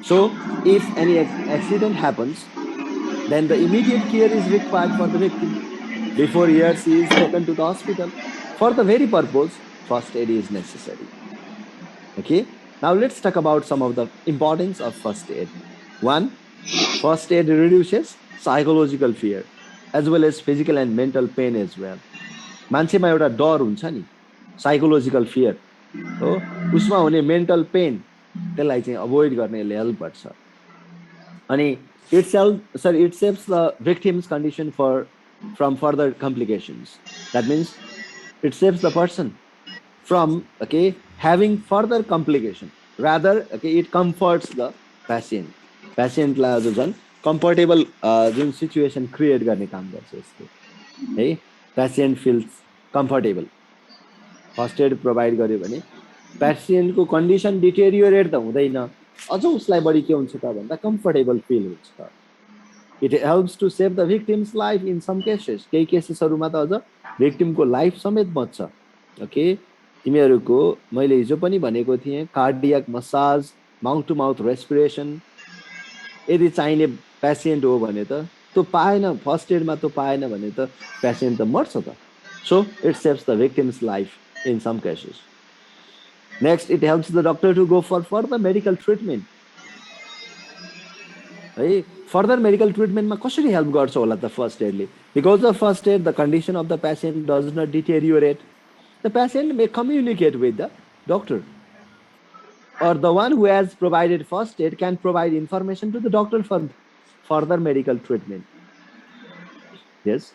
So if any accident happens, then the immediate care is required for the victim before he is taken to the hospital. For the very purpose, first aid is necessary. Okay. Now let's talk about some of the importance of first aid. One, first aid reduces psychological fear as well as physical and mental pain as well. मान्छेमा एउटा डर हुन्छ नि, psychological fear हो, उसमा हुने mental pain, त्यसलाई चाहिँ अभोइड गर्ने यसले हेल्प गर्छ. अनि it saves the victim's condition from further complications. That means it saves the person from, okay, having further complication. Rather, okay, it comforts the patient लाई जो झन् कम्फर्टेबल जुन सिचुएसन क्रिएट गर्ने काम गर्छ यसले है. Patient feels comfortable. First aid provide गर्यो भने पेसेन्टको कन्डिसन डिटेरियोरेट त हुँदैन, अझ उसलाई बढी के हुन्छ त भन्दा कम्फर्टेबल फिल हुन्छ. It helps to save the victims life in some cases. केही केसेसहरूमा त अझ भिक्टिमको लाइफ समेत बच्छ. ओके. तिमीहरूको मैले हिजो पनि भनेको थिएँ, cardiac massage, mouth to mouth respiration यदि चाहिने पेसेन्ट हो भने त त्यो पाएन, फर्स्ट एडमा त्यो पाएन भने त पेसेन्ट त मर्छ त. So it saves the victims life in some cases. Next, it helps the doctor to go for the medical treatment है. फर्दर मेडिकल ट्रिटमेन्टमा कसरी हेल्प गर्छ होला त फर्स्ट एडले? Because of first aid the condition of the patient does not deteriorate. The patient may communicate with the doctor, or the one who has provided first aid can provide information to the doctor for further medical treatment. Yes.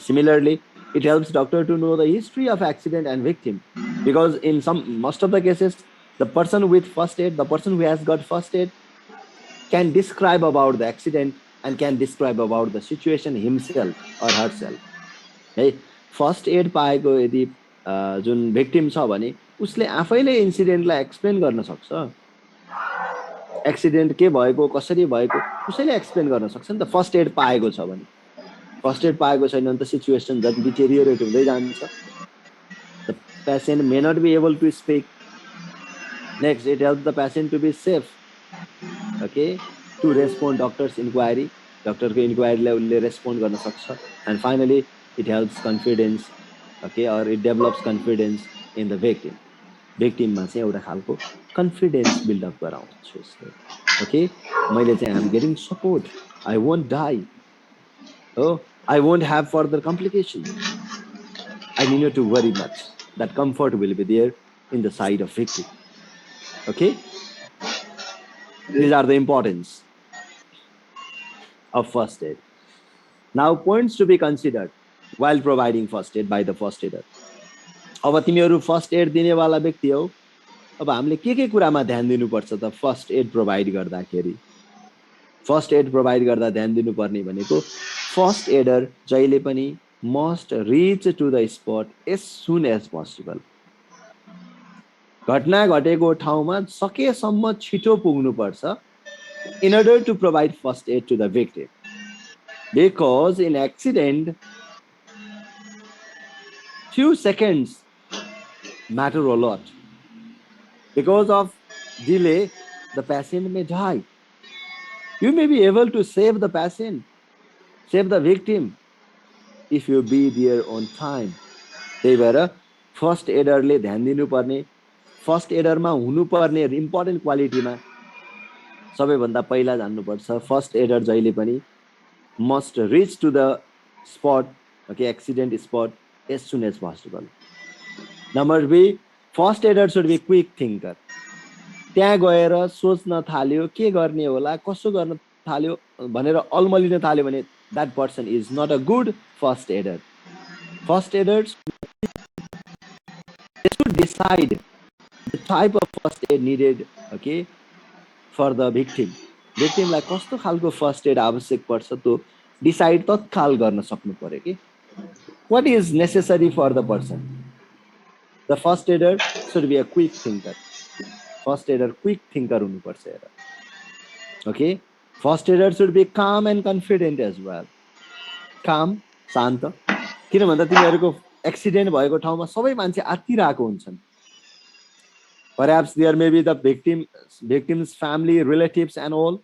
Similarly, it helps doctor to know the history of accident and victim, because in most of the cases, the person with first aid, the person who has got first aid, can describe about the accident and can describe about the situation himself or herself. है. First aid पाएको यदि जुन victim छ भने उसले आफैले इन्सिडेन्टलाई explain गर्न सक्छ. एक्सिडेन्ट के भएको, कसरी भएको, उसैले एक्सप्लेन गर्न सक्छ नि त फर्स्ट एड पाएको छ भने. फर्स्ट एड पाएको छैन भने त सिचुएसन जति डिटेरियोरेट हुँदै जान्छ. The patient may not be able to speak. Next, it help the patient to be safe, okay, to respond doctors inquiry. डक्टरको इन्क्वायरीलाई उसले रेस्पोन्ड गर्न सक्छ. And finally it helps confidence, okay, or it develops confidence in the victim. Victimमा चाहिँ एउटा खालको confidence build up गराउँछ उसले. ओके, मैले चाहिँ I'm getting support, I won't die, हो, I won't have further complication, I need not to worry much, that comfort will be there in the side of victim. Okay, these are the importance of first aid. Now, points to be considered while providing first aid by the first aider. अब तिमीहरू first aid दिनेवाला व्यक्ति हौ. अब हामीले के कुरामा ध्यान दिनुपर्छ त फर्स्ट एड प्रोभाइड गर्दाखेरि? फर्स्ट एड प्रोभाइड गर्दा ध्यान दिनुपर्ने भनेको फर्स्ट एडर जहिले पनि must reach to the spot as soon as possible. घटना घटेको ठाउँमा सकेसम्म छिटो पुग्नुपर्छ in order to provide first aid to the victim. Because in accident, few seconds matter a lot. Because of delay, the patient may die. You may be able to save the patient, save the victim, if you be there on time. त्यही भएर first एडरले ध्यान दिनुपर्ने, first एडरमा हुनुपर्ने important क्वालिटीमा सबैभन्दा पहिला जान्नुपर्छ. First aider जहिले पनि must reach to the spot, okay, accident spot as soon as possible. Number B, first aider should be quick thinker. त्यहाँ गएर सोच्न थाल्यो के गर्ने होला, कसो गर्न थाल्यो भनेर अल्मलिन थाल्यो भने that person is not a good first aider. First aiders should decide the type of first aid needed, okay, for the victim. victimलाई कस्तो खालको फर्स्ट एड आवश्यक पर्छ त्यो डिसाइड तत्काल गर्न सक्नु पर्यो कि what is necessary for the person. The first aider should be a quick thinker. First aider quick thinker हुनुपर्छ हेर. Okay, first aider should be calm and confident as well. Calm, शान्त. किन भन्दा तिमीहरूको एक्सिडेन्ट भएको ठाउँमा सबै मान्छे आत्तिरहेको हुन्छन्. Perhaps there may be the victim's family, relatives, and all.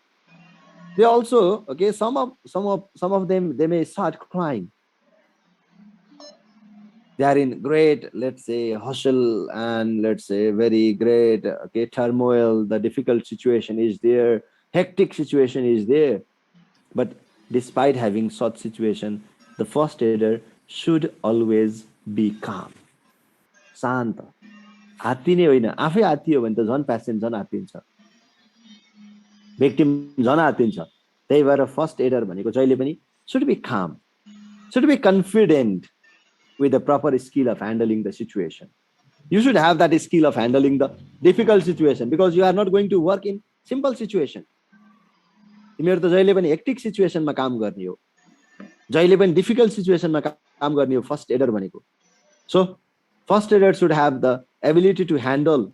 They also, okay, some of them, they may start crying. They are in great, let's say, hustle, and let's say very great, okay, turmoil. The difficult situation is there, hectic situation is there. But despite having such situation, the first aider should always be calm, शान्त. हात्तिने होइन, आफै हात्तियो भने त झन् patient झन् हात्तिन्छ, victim झन् हात्तिन्छ. त्यही भएर फर्स्ट एडर भनेको जहिले पनि should be calm, should be confident with the proper skill of handling the situation. You should have that skill of handling the difficult situation, because you are not going to work in simple situation. तिमीहरू त जहिले पनि hectic सिचुएसनमा काम गर्ने हो, जहिले पनि difficult सिचुएसनमा काम गर्ने हो फर्स्ट एडर भनेको. So first aider should have the ability to handle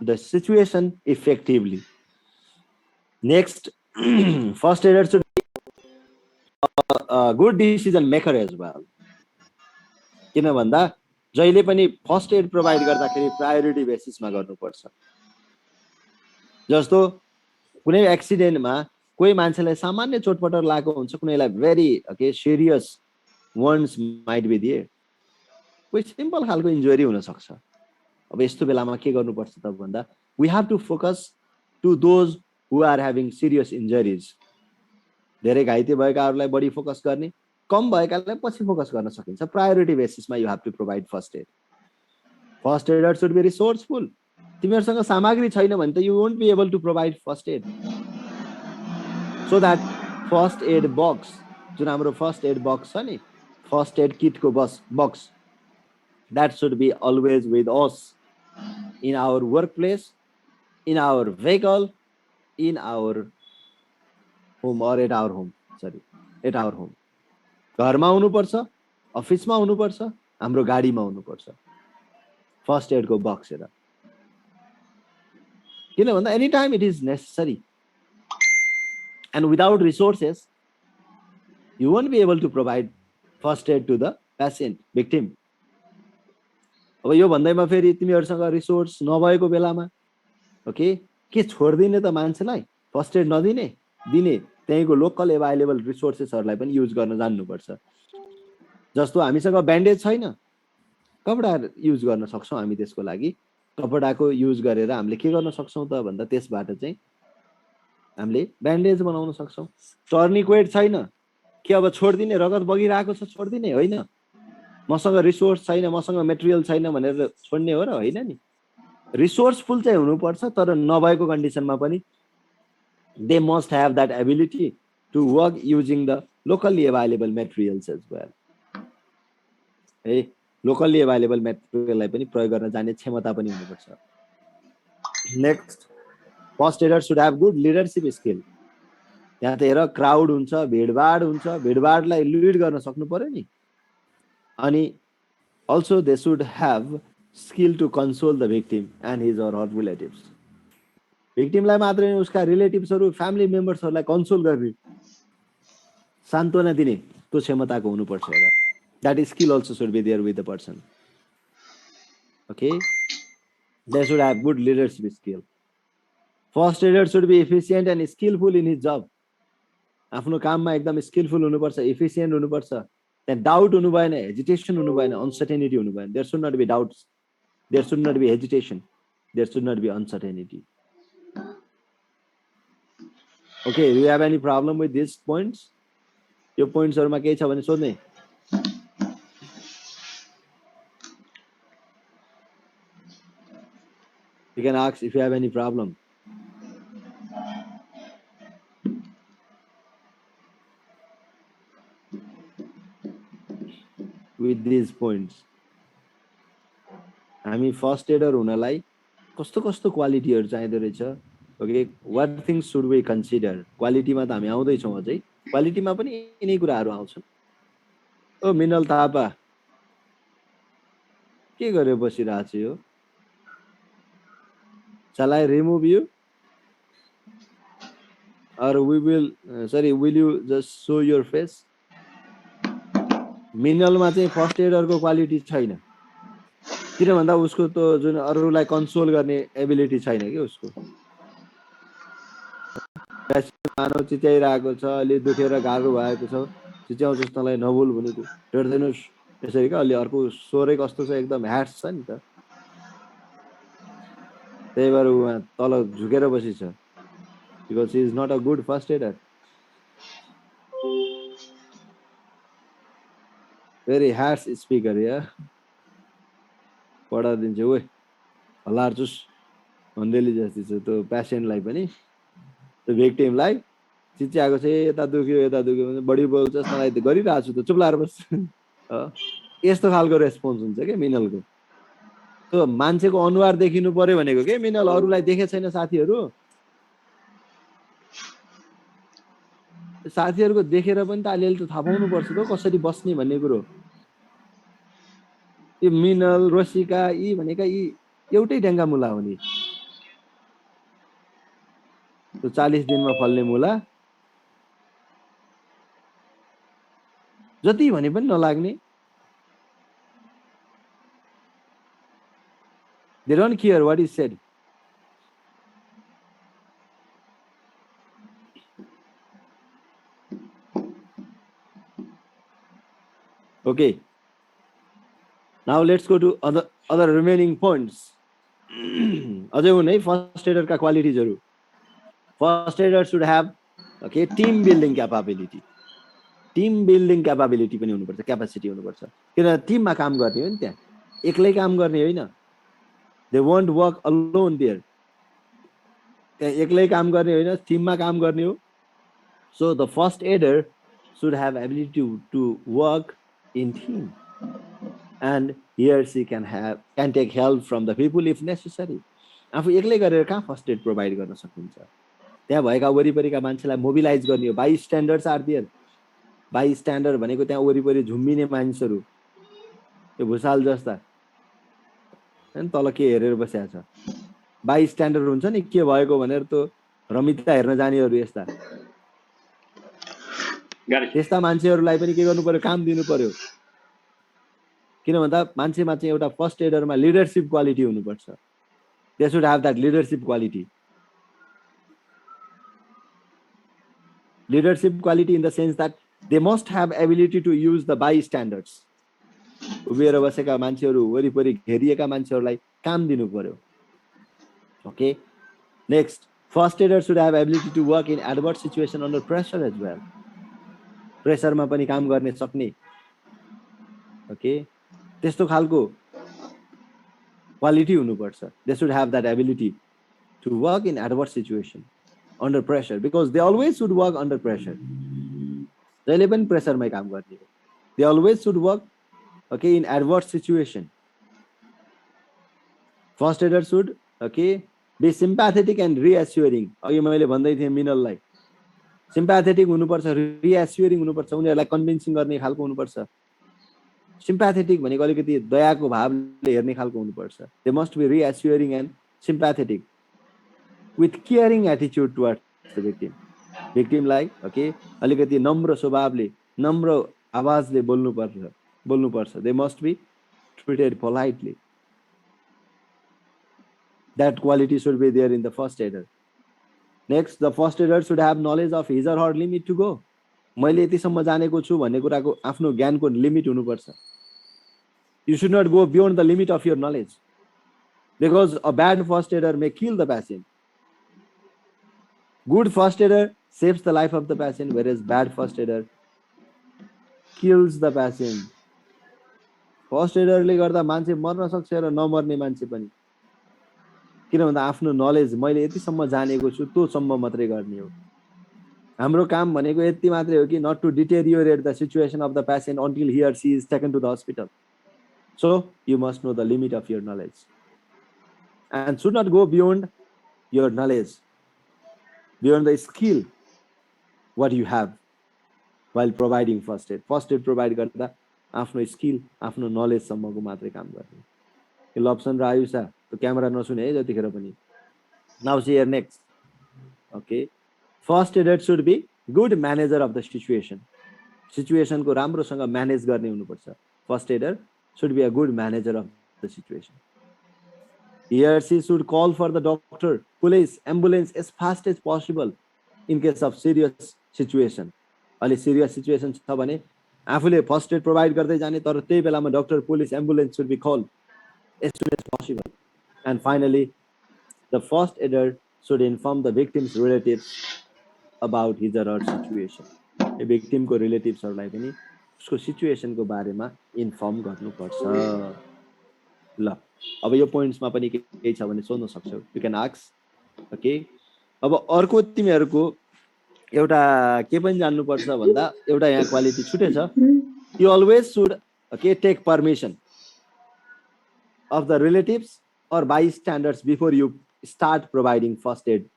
the situation effectively. Next, first aider should be a good decision maker as well. किन भन्दा जहिले पनि फर्स्ट एड प्रोभाइड गर्दाखेरि प्रायोरिटी बेसिसमा गर्नुपर्छ. जस्तो कुनै एक्सिडेन्टमा कोही मान्छेलाई सामान्य चोटपटक लागेको हुन्छ, कुनैलाई very okay serious ones might be there, कोही सिम्पल खालको इन्जुरी हुन सक्छ. अब यस्तो बेलामा के गर्नुपर्छ त भन्दा we have to focus to those who are having serious injuries. धेरै घाइते भएकाहरूलाई बढी फोकस गर्ने, कम भएकालाई पछि फोकस गर्न सकिन्छ. प्रायोरिटी बेसिसमा you have to provide first aid. First aider should be resourceful. तिमीहरूसँग सामग्री छैन भने त you won't be able to provide first aid. So that first aid box, जुन हाम्रो फर्स्ट एड बक्स छ नि, फर्स्ट एड किटको box, that should be always with us in our workplace, in our vehicle, in our home, or at our home. Sorry, at our home. घरमा हुनुपर्छ, अफिसमा हुनुपर्छ, हाम्रो गाडीमा हुनुपर्छ फर्स्ट एड को बक्स हेर. किन भन्दा any time it is necessary, and without resources you won't be able to provide first aid to the patient, victim. अब यो भन्दैमा फेरि तिमीहरूसँग रिसोर्स नभएको बेलामा ओके के छोड्दिने त मान्छेलाई फर्स्ट एड नदिने, दिने त्यहीको लोकल एभाइलेबल रिसोर्सेसहरूलाई पनि युज गर्न जान्नुपर्छ. जस्तो हामीसँग ब्यान्डेज छैन, कपडा युज गर्न सक्छौँ हामी. त्यसको लागि कपडाको युज गरेर हामीले के गर्न सक्छौँ त भन्दा त्यसबाट चाहिँ हामीले ब्यान्डेज बनाउन सक्छौँ. टर्निक्वेट छैन, के अब छोड्दिने, रगत बगिरहेको छ छोड्दिने होइन, मसँग रिसोर्स छैन, मसँग मेटेरियल छैन भनेर छोड्ने हो र होइन नि. रिसोर्सफुल चाहिँ हुनुपर्छ, तर नभएको कन्डिसनमा पनि they must have that ability to work using the locally available materials as well. है, लोकल्ली एभाइलेबल मेटेरियललाई पनि प्रयोग गर्न जाने क्षमता पनि हुनुपर्छ. Next, first aider should have good leadership skill. यहाँ त हेर क्राउड हुन्छ, भिडभाड हुन्छ, भिडभाडलाई लिड गर्न सक्नु पर्यो नि. अनि also they should have skill to console the victim and his or her relatives. victimलाई मात्र हैन, उसका रिलेटिभ्सहरु, फ्यामिली मेम्बर्सहरुलाई कन्सोल गर्ने, सान्त्वना दिने त्यो क्षमताको हुनुपर्छ हेर. that skill also should be there with the person. Okay, they should have good leadership skill. first aider should be efficient and skillful in his job. आफ्नो काममा एकदम स्किलफुल हुनुपर्छ, एफिसिएन्ट हुनुपर्छ. त्यहाँ डाउट हुनु भएन, हेजिटेसन हुनु भएन, अनसर्टेनिटी हुनु भएन. There should not be doubts, there should not be hesitation, there should not be uncertainty. Okay, do you have any problem with this points? यो पोइन्ट्सहरुमा केही छ भने सोध्ने. You can ask if you have any problem. With these points, हामी first aider हुनलाई कस्तो कस्तो क्वालिटीहरु चाहिँदो रहेछ. Okay, what things should we consider? क्वालिटीमा त हामी आउँदै छौं, अझै क्वालिटीमा पनि यिनै कुराहरु आउँछन्. ओ मिनल थापा, के गरे बसिरहेको छ यो? Shall I remove you? Or we will, will you just show your face? मिनलमा चाहिँ फर्स्ट एडरको क्वालिटी छैन. किन भन्दा उसको त जुन अरूलाई कन्सोल गर्ने एबिलिटी छैन कि उसको मानव चिच्याइरहेको छ अलि दुखेर गाह्रो भएको छ चिच्याउँछस् तँलाई नबोल भनेको हेर्दैनस् यसरी क्या अलि अर्को स्वरै कस्तो छ एकदम ह्याट्स छ नि त त्यही भएर उहाँ तल झुकेर बसी छ because he is not a good first aider very hats speaker या पढाइदिन्छ ओए हल्लार्छुस् भन्देली जस्तै छ त्यो पेसेन्टलाई पनि त्यो भिक्टिमलाई चिच्याएको छ यता दुख्यो भने बढी बोल्छस् तँलाई गरिरहेको छु त चुप लाएर बस यस्तो खालको रेस्पोन्स हुन्छ क्या मिनलको त्यो मान्छेको अनुहार देखिनु पर्यो भनेको के मिनल अरूलाई देखे छैन साथीहरूको देखेर पनि त अलिअलि त थाहा पाउनु पर्छ त कसरी बस्ने भन्ने कुरो यो मिनल रसिका यी भनेका यी एउटै ढ्याङ्गा मुला हो नि त्यो 40 दिनमा फल्ने मुला जति भने पनि नलाग्ने they don't care what is said okay now let's go to other remaining points अझै हुन् है फर्स्ट एडरका क्वालिटिजहरु first aider should have okay team building capability पनि हुनुपर्छ क्यापेसिटी हुनुपर्छ किन टिममा काम गर्ने हो नि त्यहाँ एक्लै काम गर्ने होइन they won't work alone there त्यहाँ एक्लै काम गर्ने होइन टिममा काम गर्ने हो so the first aider should have ability to work in team and he or she can take help from the people if necessary आफू एक्लै गरेर कहाँ फर्स्ट एड प्रोवाइड गर्न सकिन्छ त्यहाँ भएका वरिपरिका मान्छेलाई मोबिलाइज गर्ने हो bystanders are there bystander भनेको त्यहाँ वरिपरि झुम्मिने मान्छेहरू त्यो भुसाल जस्ता हैन तल के हेरेर बसेको छ बाइ स्ट्यान्डर्ड हुन्छ नि के भएको भनेर त्यो रमिता हेर्न जानेहरू यस्ता त्यस्ता मान्छेहरूलाई पनि के गर्नु पर्यो काम दिनु पर्यो किन भन्दा मान्छेमा चाहिँ एउटा फर्स्ट एडरमा लिडरशिप क्वालिटी हुनुपर्छ they should have that leadership quality in the sense that they must have ability to use the bystanders उभिएर बसेका मान्छेहरू वरिपरि घेरिएका मान्छेहरूलाई काम दिनु पर्यो okay next first aider should have ability to work in adverse situation under pressure as well प्रेसरमा पनि काम गर्ने सक्ने okay त्यस्तो खालको quality हुनुपर्छ they should have that ability to work in adverse situation under pressure because they always should work under pressure जहिले पनि प्रेसरमै काम गर्ने हो they always should work okay in adverse situation first aider should okay be sympathetic and reassuring अघि मैले भन्दै थिए मिनललाई sympathetic हुनुपर्छ reassuring हुनुपर्छ उनीहरुलाई कन्भिन्सिङ गर्ने खालको हुनुपर्छ sympathetic भनेको अलिकति दयाको भावले हेर्ने खालको हुनुपर्छ they must be reassuring and sympathetic with caring attitude towards the victim like okay अलिकति नम्र स्वभावले नम्र आवाजले बोल्नुपर्छ they must be treated politely that quality should be there in the first aider next the first aider should have knowledge of his or her limit to go मैले यतिसम्म जानेको छु भन्ने कुराको आफ्नो ज्ञानको लिमिट हुनुपर्छ you should not go beyond the limit of your knowledge because a bad first aider may kill the patient good first aider saves the life of the patient whereas bad first aider kills the patient first aider ले गर्दा मान्छे मर्न सक्छ र नमर्ने मान्छे पनि किन भन्दा आफ्नो नलेज मैले यतिसम्म जानेको छु त्यो सम्म मात्रै गर्ने हो हाम्रो काम भनेको यति मात्रै हो कि not to deteriorate the situation of the patient until he or she is taken to the hospital so you must know the limit of your knowledge and should not go beyond your knowledge beyond the skill what you have while providing first aid provide गर्दा आफ्नो skill आफ्नो knowledge सम्मको मात्रै काम गर्ने यो लप्सन र आयुषा त्यो क्यामेरा नसुने है जतिखेर पनि now see here next okay first aider should be good manager of the situation को राम्रोसँग म्यानेज गर्ने हुनुपर्छ first aider should be a good manager of the situation. He or she should call for the doctor, police, ambulance as fast as possible in case of serious situation. अलि serious situation छ भने आफूले first aid provide गर्दै जाने, तर त्यही बेलामा doctor, police, ambulance should be called as soon as possible. And finally, the first aider should inform the victim's relatives about his or her situation. ए victimको रिलेटिभ्सहरूलाई पनि उसको सिचुएसनको बारेमा इन्फर्म गर्नुपर्छ. ल अब यो पोइन्ट्समा पनि केही छ भने सोध्न सक्छौ, यु क्यान आस्क. ओके, अब अर्को तिमीहरूको एउटा के पनि जान्नुपर्छ भन्दा एउटा यहाँ क्वालिटी छुटे छ. You always should okay take permission of the relatives or bystanders before you start providing first aid.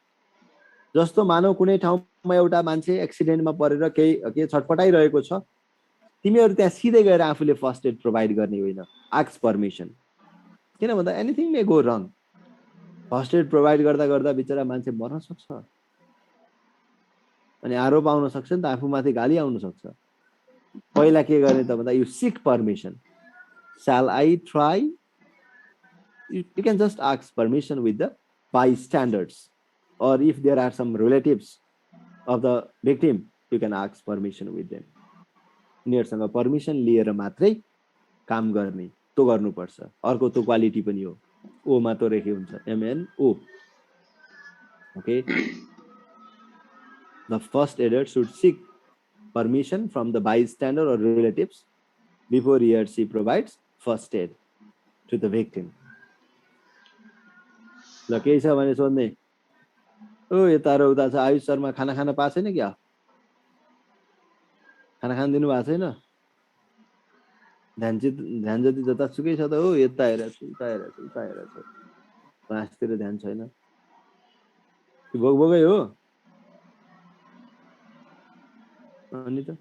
जस्तो मानौ कुनै ठाउँमा एउटा मान्छे एक्सिडेन्टमा परेर केही छटपटाइरहेको छ, तिमीहरू त्यहाँ सिधै गएर आफूले फर्स्ट एड प्रोभाइड गर्ने होइन, आस्क परमिसन. किन भन्दा एनिथिङ मे गो रङ. फर्स्ट एड प्रोभाइड गर्दा गर्दा बिचरा मान्छे मर्न सक्छ अनि आरोप आउन सक्छ नि त, आफूमाथि गाली आउन सक्छ. पहिला के गर्ने त भन्दा you sick permission. Shall I try? You can just ask permission with the bystanders, or if there are some relatives of the victim, you can ask permission with them. उनीहरुसँग परमिसन लिएर मात्रै काम गर्ने, तो गर्नुपर्छ. अर्को तो क्वालिटी पनि हो, ओ मा तो रेखे हुन्छ, MNO. Okay, the first aider should seek permission from the bystander or relatives before he or she provides first aid to the victim. ल केही छ भने सोध्ने, ओ यता र उता छ, आयुष शर्मा खाना खान पाएको छैन क्या, खाना खान दिनु भएको छैन, ध्यान जति जतासुकै छ त, हो यता हेरेछ उता हेरेछ उता हेरेछ, क्लासतिर ध्यान छैन, भोगभोगै हो. अनि त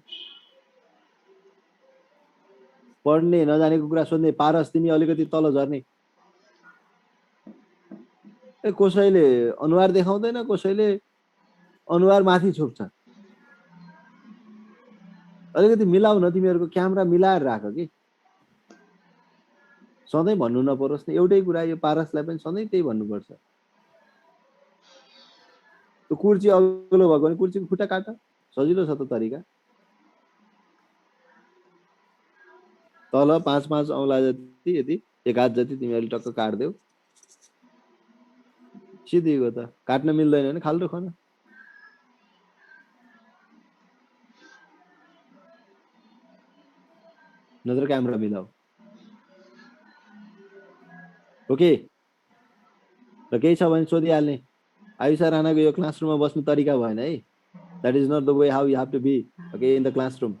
पढ्ने नजानेको कुरा सोध्ने, पारस तिमी अलिकति तल झर्ने. कसैले अनुहार देखाउँदैन, कसैले अनुहार माथि छोप्छ. अलिकति मिलाउ न, तिमीहरूको क्यामेरा मिलाएर राख कि, सधैँ भन्नु नपरोस् न एउटै कुरा. यो पारसलाई पनि सधैँ त्यही भन्नुपर्छ. त्यो कुर्ची अग्लो भएको भने कुर्चीको खुट्टा काट, सजिलो छ त तरिका. तल 5-5 औँला जति, यति एक हात जति तिमीहरूले टक्क काट्देऊ, सिधै गयो त. काट्न मिल्दैन भने खाल्डो खन. नत्र क्यामेरा मिलाऊ. ओके, र केही छ भने सोधिहाल्ने. आयुषा राणाको यो क्लासरुममा बस्ने तरिका भएन है. That is not the way how you have to be okay in the classroom.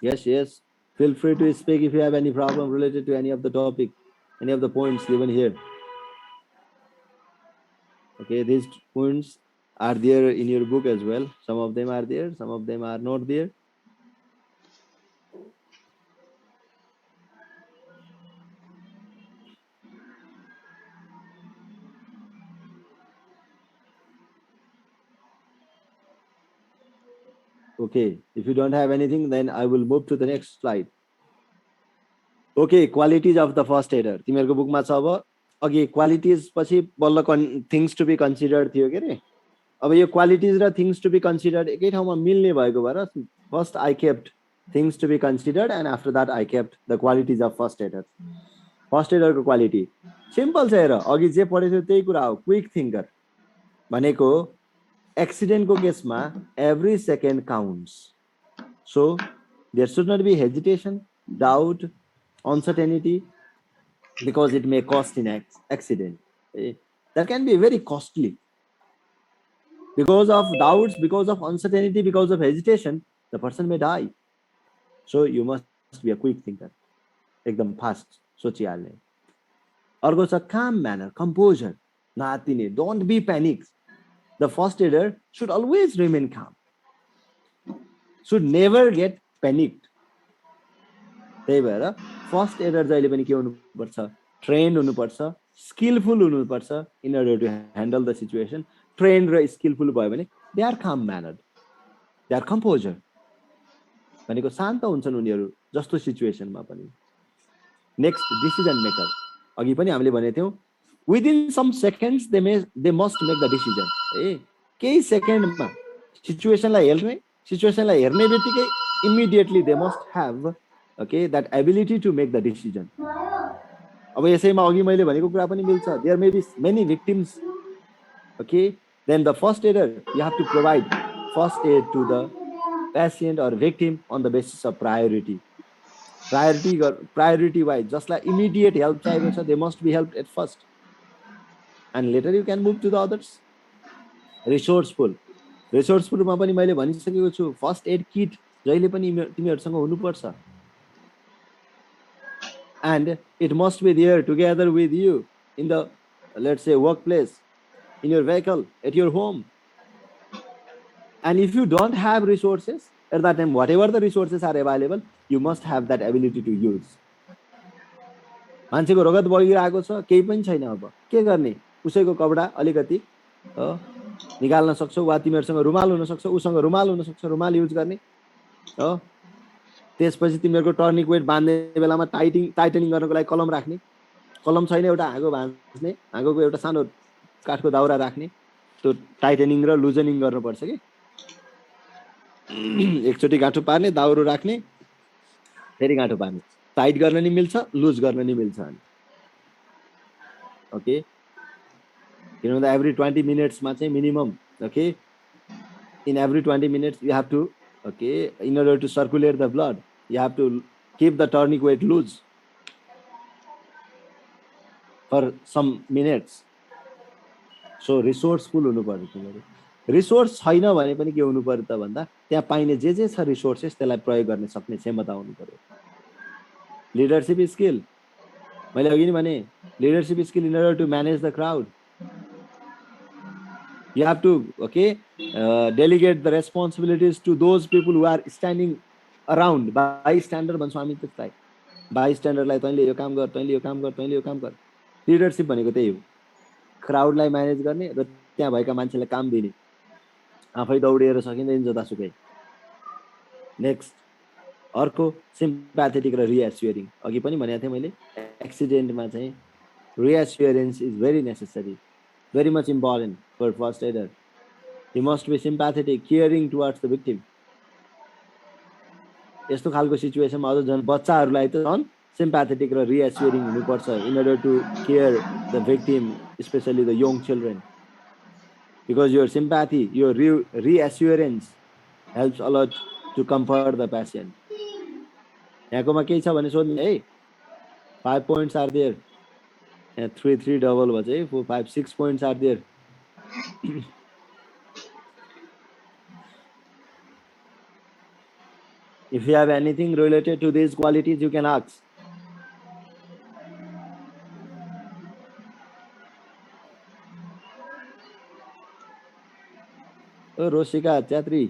Yes, feel free to speak if you have any problem related to any of the topic, any of the points given here. Okay, these points are there in your book as well. Some of them are there, some of them are not there. Okay, if you don't have anything, then I will move to the next slide. Okay, qualities of the first aider. तिमीहरूको बुकमा छ. अब अघि qualities पछि बल्ल things to be considered थियो के रे. अब यो क्वालिटिज र थिङ्स टु बी कन्सिडर्ड एकै ठाउँमा मिल्ने भएको भएर first I kept things to be considered and after that I kept the qualities of first aider. First एडरको क्वालिटी सिम्पल छ हेर, अघि जे पढेको थियो त्यही कुरा हो. क्विक थिङ्कर भनेको एक्सिडेन्टको केसमा every second counts. So there should not be hesitation, doubt, uncertainty, because it may cost in accident. That can be very costly. Because of doubts, because of uncertainty, because of hesitation, the person may die. So you must be a quick thinker. एकदम fast सोचिहाल्ने. अर्को छ calm manner, composure, नातिने, don't be panic. The first aider should always remain calm, should never get panicked. त्यही भएर first aider जहिले पनि के हुनुपर्छ, trend हुनुपर्छ, स्किलफुल हुनुपर्छ in order to handle the situation. Trained र स्किलफुल भयो भने दे आर काम म्यानर्ड, दे आर कम्पोजर, भनेको शान्त हुन्छन् उनीहरू जस्तो सिचुएसनमा पनि। नेक्स्ट डिसिजन मेकर, अघि पनि हामीले भनेको थियौँ within some seconds they must make the decision. केही सेकेन्डमा सिचुएसनलाई हेर्ने बित्तिकै immediately they must have that ability to make the decision. अब यसैमा अघि मैले भनेको कुरा पनि मिल्छ, there may be many victims, then the first aider you have to provide first aid to the patient or victim on the basis of priority wise. जसलाई immediate help चाहिएको छ they must be help at first and later you can move to the others. रिसोर्सफुलमा पनि मैले भनिसकेको छु, first aid kit जहिले पनि तिमीहरूसँग हुनुपर्छ। And it must be there together with you in the let's say workplace, in your vehicle, at your home. And if you don't have resources at that time, whatever the resources are available, you must have that ability to use. मान्छेको रगत बगिरहेको छ, केही पनि छैन, अब के गर्ने? उसैको कपडा अलिकति निकाल्न सक्छौ, वा तिमीहरूसँग रुमाल हुन सक्छ, उसँग रुमाल हुन सक्छ, रुमाल युज गर्ने हो। त्यसपछि तिमीहरूको टर्निक वेट बाँध्ने बेलामा टाइटनिङ गर्नको लागि कलम राख्ने, कलम छैन एउटा हाँगो भाँच्ने, हाँगोको एउटा सानो काठको दाउरा राख्ने, त्यो टाइटनिङ र लुजनिङ गर्नुपर्छ कि। एकचोटि गाँठो पार्ने, दाउरो राख्ने, फेरि गाँठो पार्ने, टाइट गर्न नि मिल्छ, लुज गर्न नि मिल्छ। ओके, किनभने एभ्री 20 मिनट्समा चाहिँ minimum, okay, in every 20 minutes you have to, okay, in order to circulate the blood you have to keep the tourniquet wait loose for some minutes. So resourceful हुनु पर्यो तिमीहरू। Resource छैन भने पनि के हुनु पर्यो त भन्दा त्यहाँ पाइने जे छ रिसोर्सेस त्यसलाई प्रयोग गर्न सक्ने क्षमता हुनु पर्यो। लिडरशिप स्किल, मैले अघि नि भने, leadership skill in order to manage the crowd you have to delegate the responsibilities to those people who are standing around, bystander भन्छौँ हामी त्यसलाई। बाइस्ट्यान्डरलाई तैँले यो काम गर, तैँले यो काम गर, तैँले यो काम गर। लिडरशिप भनेको त्यही हो, क्राउडलाई म्यानेज गर्ने र त्यहाँ भएका मान्छेलाई काम दिने, आफै दौडिएर सकिँदैन जतासुकै। नेक्स्ट अर्को सिम्प्याथेटिक र रिएस्योरिङ, अघि पनि भनेको थिएँ मैले, एक्सिडेन्टमा चाहिँ reassurance is very necessary, very much important for first aider. He must be sympathetic, caring towards the victim. यस्तो खालको सिचुएसनमा अझ झन् बच्चाहरूलाई त झन् सिम्प्याथेटिक र रिएस्योरिङ हुनुपर्छ in order to care the victim, especially the young children, because your sympathy, your reassurance helps a lot to comfort the patient. यहाँकोमा केही छ भने सोध्ने है, 5 points are there, 3 double भन्छ है, 4 5 6 points are there. If you have anything related to these qualities, you can ask. ओ रोशिका छेत्री,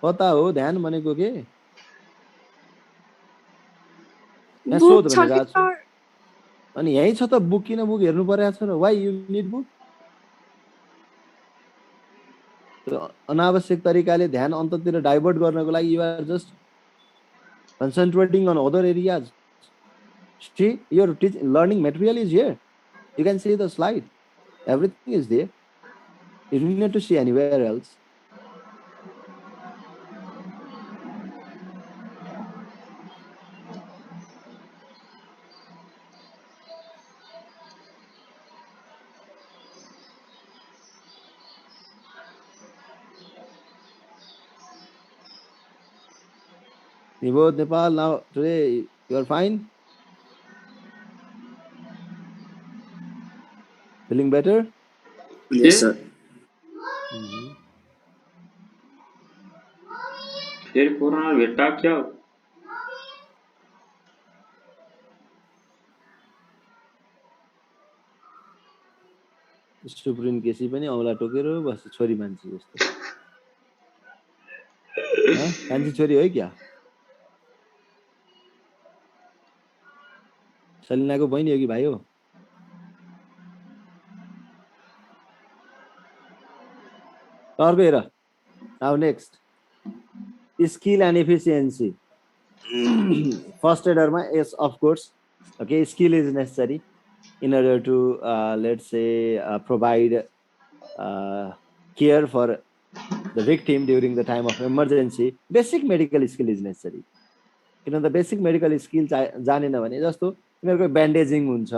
कता हो ध्यान भनेको के? यहाँ सोध भनेको छ। अनि यही छ त बुक, किन बुक हेर्नु परेको छ र? Why you need book? अनावश्यक तरिकाले ध्यान अन्ततिर डाइभर्ट गर्नको लागि you are just concentrating on other areas. See, your learning material is here. You can see the slide. Everything is there. You don't need to see anywhere else. Nibod Nepal, now today you are fine? Feeling better? Yes, sir. फिर corona भेट्टा क्या? Supreme KC पनि औला टोकेर बस छोरी मान्छे जस्तो। कान्छी छोरी हो क्या? सलिनाको बहिनी हो कि भाइ हो? अर्को हेर now next skill and efficiency first एडरमा yes of course okay skill is necessary in order to let's say provide care for the victim during the time of emergency. Basic medical skill is necessary. किनभने basic medical skill जानेन भने जस्तो तिमीहरूको ब्यान्डेजिङ हुन्छ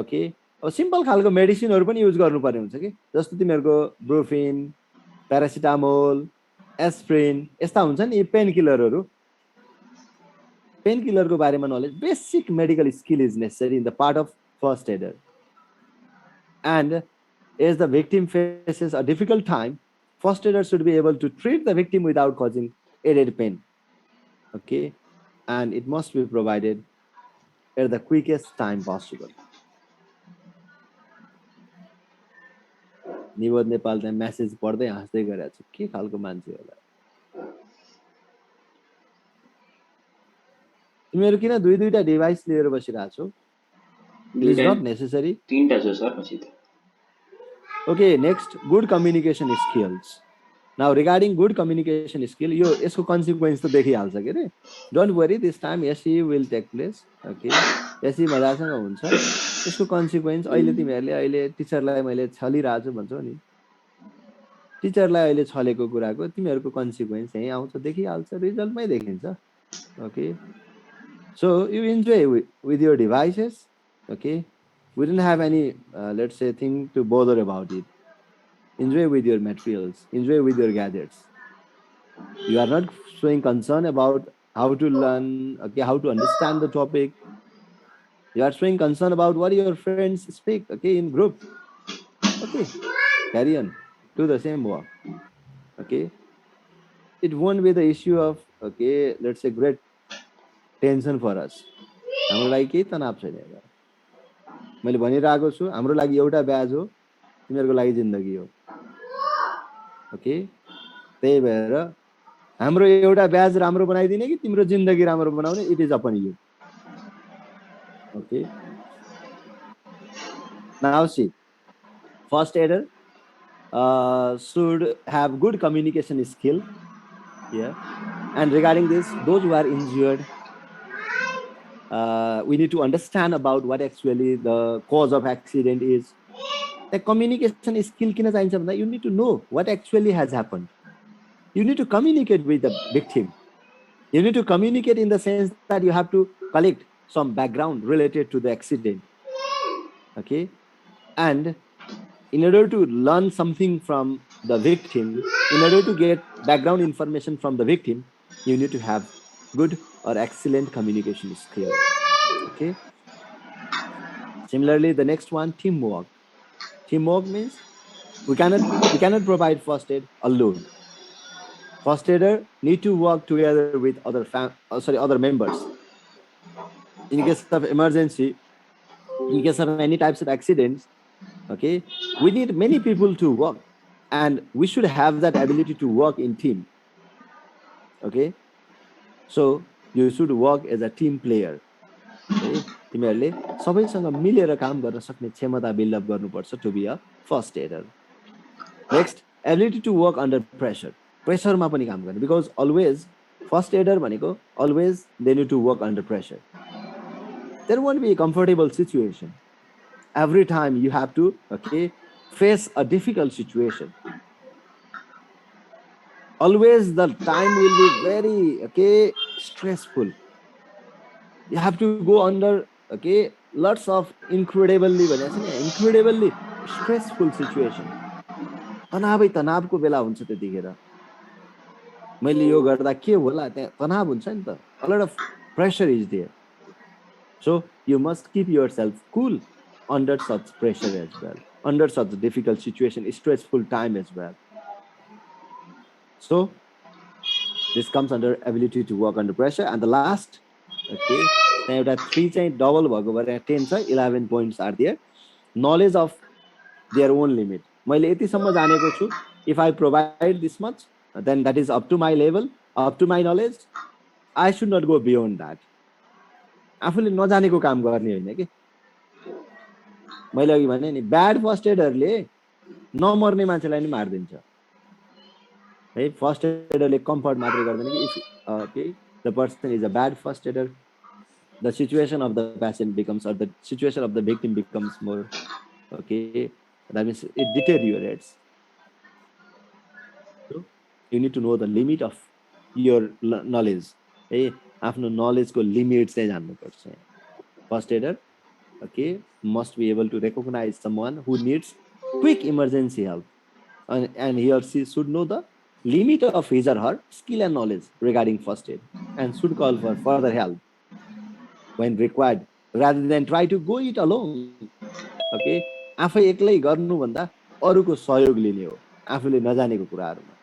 okay अब simple खालको मेडिसिनहरू पनि use गर्नुपर्ने हुन्छ कि जस्तो तिमीहरूको ब्रुफिन प्यारासिटामोल एस्प्रिन यस्ता हुन्छ नि पेन किलरहरू पेन किलरको बारेमा knowledge basic medical skill is necessary in the part of first adder and as the victim faces a difficult time, first aider should be able to treat the victim without causing added pain. Okay, and it must be provided at the quickest time possible. निवद नेपाल त्यहाँ message पढ्दै हाँस्दै गरेको छु के खालको मान्छे होला तिमीहरू किन दुई दुईटा डिभाइस लिएर बसिरहेको छौ इट इज नट नेसेसरी तीनटा छ सर पछि Okay, next, good communication skills. Now, regarding good communication skill, यसको consequence तो देखिहाल्छ के रे. Don't worry, this time SE will take place. Okay, SE मजासँग हुन्छ. यसको consequence अहिले तिमीहरूले अहिले टिचरलाई मैले छलिरहेछु भन्छौ नि. टिचरलाई अहिले छलेको कुराको तिमीहरूको consequence यही आउँछ देखिहाल्छ रिजल्टमै देखिन्छ. Okay, so you enjoy with your devices. Okay. We didn't have any, let's say, thing to bother about it. Enjoy with your materials. Enjoy with your gadgets. You are not showing concern about how to learn, okay, how to understand the topic. You are showing concern about what your friends speak, okay, in group. Okay, carry on. Do the same work. Okay. It won't be the issue of, okay, let's say, great tension for us. हाम्रो लागि केही तनाव छैन हेर मैले भनिरहेको छु हाम्रो लागि एउटा ब्याज हो तिमीहरूको लागि जिन्दगी हो ओके त्यही भएर हाम्रो एउटा ब्याज राम्रो बनाइदिने कि तिम्रो जिन्दगी राम्रो बनाउने it is upon you okay now see first aider should have good communication skill here and regarding this those who are injured we need to understand about what actually the cause of accident is. The communication skill किन चाहिन्छ भन्दा you need to know what actually has happened. You need to communicate with the victim. You need to communicate in the sense that you have to collect some background related to the accident. Okay, and in order to learn something from the victim, in order to get background information from the victim, you need to have good or excellent communication skill. Okay. Similarly, the next one, teamwork. Teamwork means we cannot provide first aid alone. First aider need to work together with other members. In case of emergency, in case of any types of accidents, okay, we need many people to work, and we should have that ability to work in team. Okay, so you should work as a team player. Okay, तिमीहरूले सबैसँग मिलेर काम गर्न सक्ने क्षमता build up गर्नुपर्छ to be a first aider next ability to work under pressure प्रेसरमा पनि काम गर्ने बिकज अलवेज फर्स्ट एडर भनेको always they need to work under pressure there won't be comfortable situation every time you have to okay face a difficult situation always the time will be very okay stressful. You have to go under okay lots of incredibly stressful situation. तनावको बेला हुन्छ त्यतिखेर मैले यो गर्दा के होला त्यहाँ तनाव हुन्छ नि त a lot of pressure is there. So you must keep yourself cool under such pressure as well, under such difficult situation, stressful time as well. So this comes under ability to work under pressure. And the last, okay, now that 3 चाहिँ double भएको भएर 10 छ 11 points are there. Knowledge of their own limit. मैले यतिसम्म जानेको छु if I provide this much then that is up to my level, up to my knowledge. I should not go beyond that. आफूले नजानेको काम गर्ने होइन के मैले अघि भने नि ब्याड फर्स्ट एडरले नमर्ने मान्छेलाई नि मार्दिन्छ है फर्स्ट एडरले कम्फर्ट मात्रै गर्दैन कि if okay the person is a bad first aider, the situation of the patient becomes, or the situation of the victim becomes more, okay, that means it deteriorates. So you need to know the limit of your knowledge. है आफ्नो नलेजको limit चाहिँ जान्नुपर्छ. First adder okay must be able to recognize someone who needs quick emergency help, and he or she should know the limit of his or her skill and knowledge regarding first aid, and should call for further help when required rather than try to go it alone. Okay, आफै एक्लै गर्नुभन्दा अरूको सहयोग लिने हो आफूले नजानेको कुराहरुमा.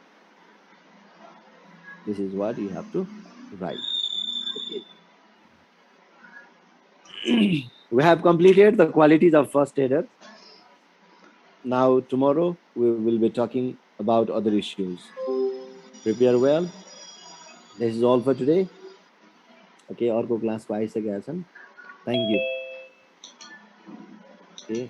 This is what you have to write. Okay. We have completed the qualities of first aider. Now tomorrow we will be talking about other issues. Prepare well. This is all for today. Okay, अर्को क्लासको आइसकेका छन्. Thank you. Okay.